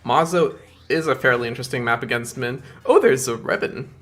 Mazo is a fairly interesting map against Min. Oh, there's a ribbon.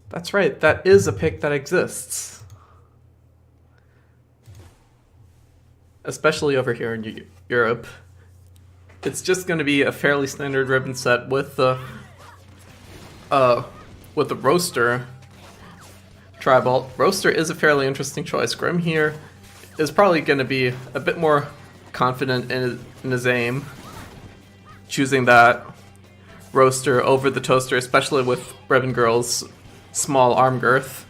That's right, that is a pick that exists. Especially over here in Europe. It's just going to be a fairly standard ribbon set with the Roaster Tribal. Roaster is a fairly interesting choice. Grim here is probably going to be a bit more confident in his aim, choosing that Roaster over the Toaster, especially with Ribbon Girl's small arm girth.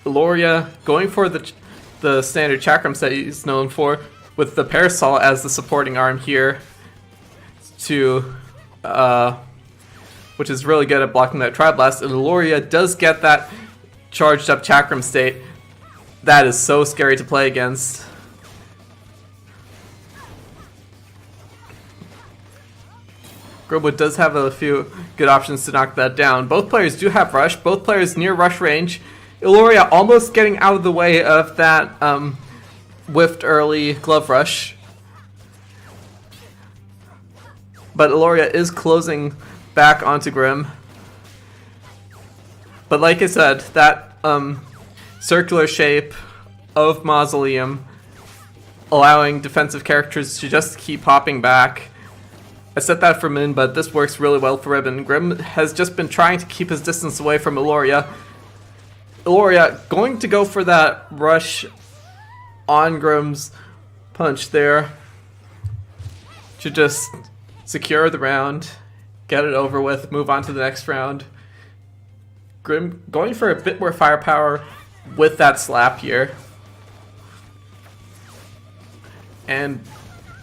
Iloria going for the standard chakram set he's known for, with the Parasol as the supporting arm here, which is really good at blocking that Tri-Blast. And Iloria does get that charged up chakram state. That is so scary to play against. Grimwood does have a few good options to knock that down. Both players do have rush. Both players near rush range. Iloria almost getting out of the way of that whiffed early glove rush. But Iloria is closing back onto Grim. But like I said, that circular shape of Mausoleum allowing defensive characters to just keep hopping back. I set that for Min, but this works really well for Ribbon. Grim has just been trying to keep his distance away from Iloria. Iloria going to go for that rush on Grim's punch there to just secure the round, get it over with, move on to the next round. Grim going for a bit more firepower with that slap here. And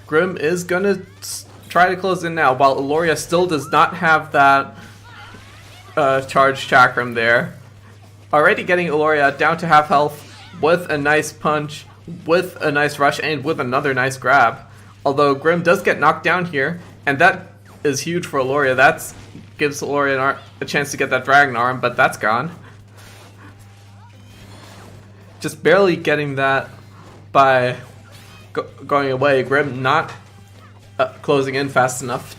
Grim is going to try to close in now, while Iloria still does not have that charged chakram there. Already getting Iloria down to half health with a nice punch, with a nice rush, and with another nice grab. Although Grim does get knocked down here, and that is huge for Iloria. That gives Iloria a chance to get that Dragon Arm, but that's gone. Just barely getting that by going away. Grim not closing in fast enough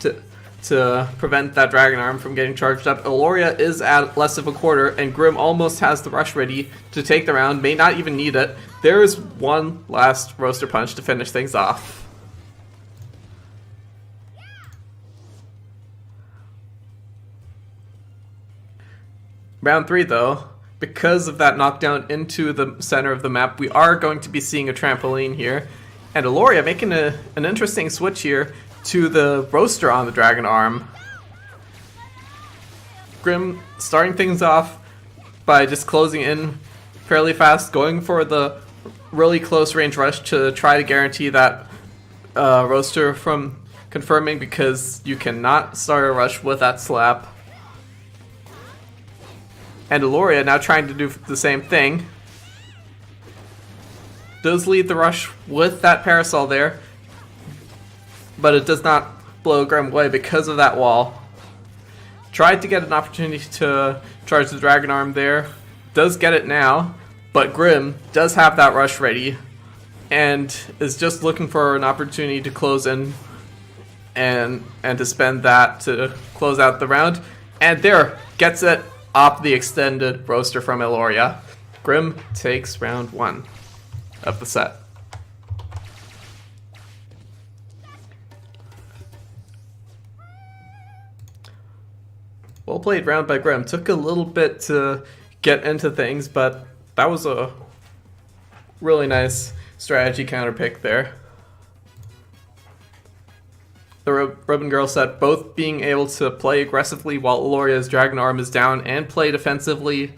to prevent that Dragon Arm from getting charged up. Iloria is at less of a quarter, and Grim almost has the rush ready to take the round, may not even need it. There is one last Roaster Punch to finish things off. Round 3 though, because of that knockdown into the center of the map, we are going to be seeing a trampoline here. And Iloria making an interesting switch here to the Roaster on the Dragon Arm. Grim starting things off by just closing in fairly fast, going for the really close range rush to try to guarantee that Roaster from confirming, because you cannot start a rush with that slap. And Iloria now trying to do the same thing. Does lead the rush with that Parasol there, but it does not blow Grim away because of that wall. Tried to get an opportunity to charge the Dragon Arm there. Does get it now, but Grim does have that rush ready and is just looking for an opportunity to close in and to spend that to close out the round. And there, gets it off the extended Roaster from Iloria. Grim takes round 1 of the set. Well played round by Grim. Took a little bit to get into things, but that was a really nice strategy counter pick there. The Ribbon Girl set both being able to play aggressively while Iloria's Dragon Arm is down, and play defensively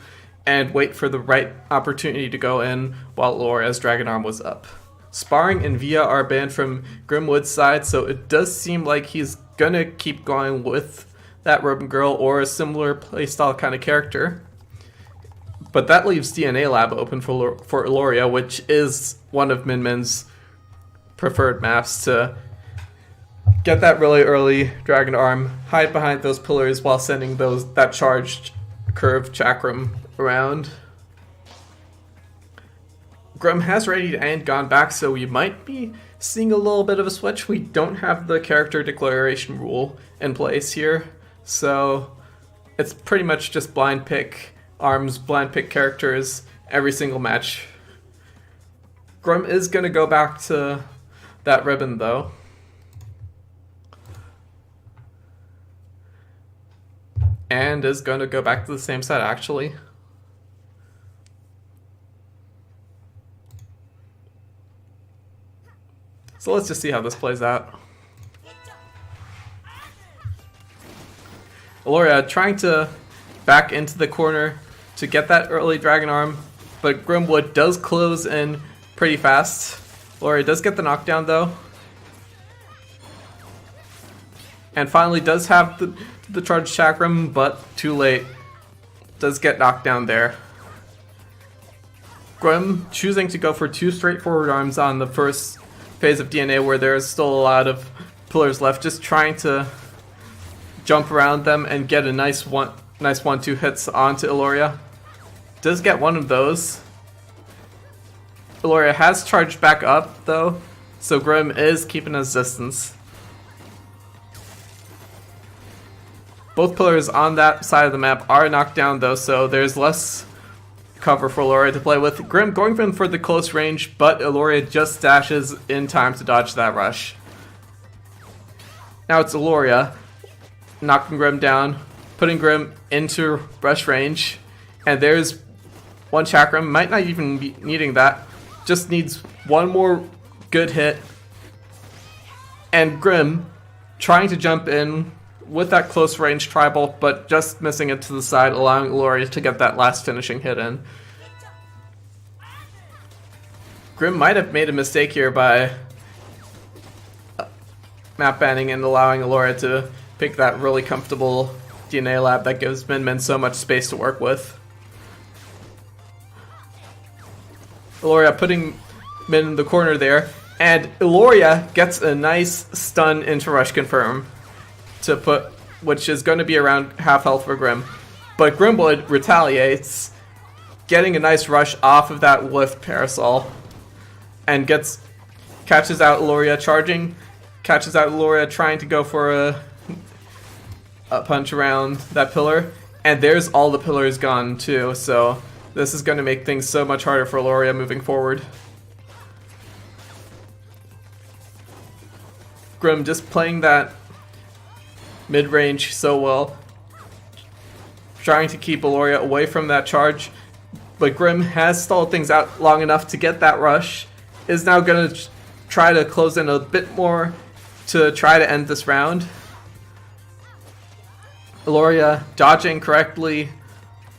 and wait for the right opportunity to go in while Iloria's Dragon Arm was up. Sparring and Via are banned from Grimwood's side, so it does seem like he's gonna keep going with that Ribbon Girl or a similar playstyle kind of character. But that leaves DNA Lab open for Iloria, which is one of Min Min's preferred maps to get that really early Dragon Arm, hide behind those pillars while sending that charged curved chakram around. Grim has readied and gone back, so we might be seeing a little bit of a switch. We don't have the character declaration rule in place here, so it's pretty much just blind pick arms, blind pick characters every single match. Grim is going to go back to that ribbon though. And is going to go back to the same set actually. So let's just see how this plays out. Iloria trying to back into the corner to get that early Dragon Arm, but Grimwood does close in pretty fast. Iloria does get the knockdown though. And finally does have the charged chakram, but too late. Does get knocked down there. Grim choosing to go for two straightforward arms on the first phase of DNA where there's still a lot of pillars left, just trying to jump around them and get a nice 1-2 hits onto Iloria. Does get one of those. Iloria has charged back up though, so Grim is keeping his distance. Both pillars on that side of the map are knocked down though, so there's less cover for Iloria to play with. Grim going for the close range, but Iloria just dashes in time to dodge that rush. Now it's Iloria knocking Grim down, putting Grim into rush range, and there's one chakram. Might not even be needing that, just needs one more good hit, and Grim trying to jump in with that close range tribal, but just missing it to the side, allowing Iloria to get that last finishing hit in. Grim might have made a mistake here by map banning and allowing Iloria to pick that really comfortable DNA lab that gives Min Min so much space to work with. Iloria putting Min in the corner there, and Iloria gets a nice stun into rush confirm to put, which is going to be around half health for Grim. But Grimwood retaliates, getting a nice rush off of that lift parasol, and catches out Iloria charging, catches out Iloria trying to go for a punch around that pillar, and there's all the pillars gone too, so this is going to make things so much harder for Iloria moving forward. Grim just playing that mid-range so well, trying to keep Iloria away from that charge, but Grim has stalled things out long enough to get that rush, is now going to try to close in a bit more to try to end this round. Iloria dodging correctly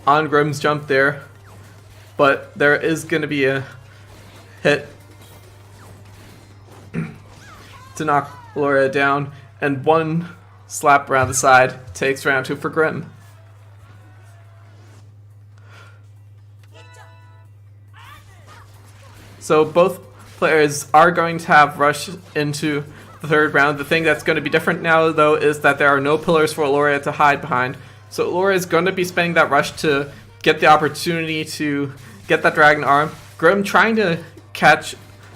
on Grim's jump there, but there is going to be a hit to knock Iloria down, and one slap around the side takes round 2 for Grim. So both players are going to have rush into the third round. The thing that's going to be different now though is that there are no pillars for Iloria to hide behind. So Iloria is going to be spending that rush to get the opportunity to get that Dragon Arm. Grim trying to catch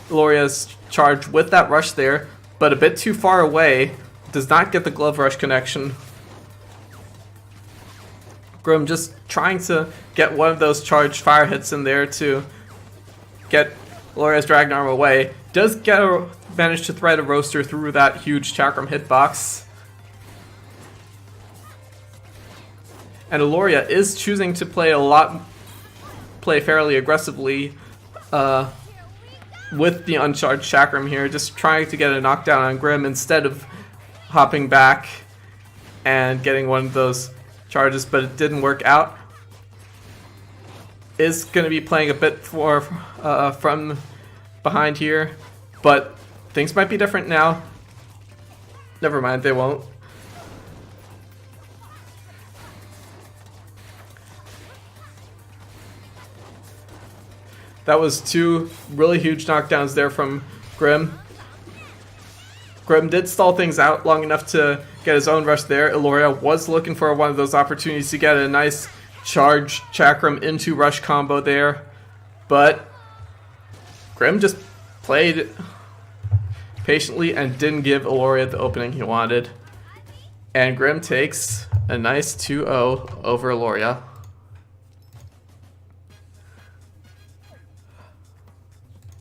Iloria's charge with that rush there, but a bit too far away. Does not get the glove rush connection. Grim just trying to get one of those charged fire hits in there to get Iloria's Dragon Arm away. Does manage to thread a roaster through that huge chakram hitbox. And Iloria is choosing to play fairly aggressively with the uncharged chakram here, just trying to get a knockdown on Grim instead of hopping back and getting one of those charges, but it didn't work out. Is going to be playing a bit more from behind here, but things might be different now. Never mind, they won't. That was two really huge knockdowns there from Grim. Grim did stall things out long enough to get his own rush there. Iloria was looking for one of those opportunities to get a nice charge chakram into rush combo there, but Grim just played patiently and didn't give Iloria the opening he wanted. And Grim takes a nice 2-0 over Iloria.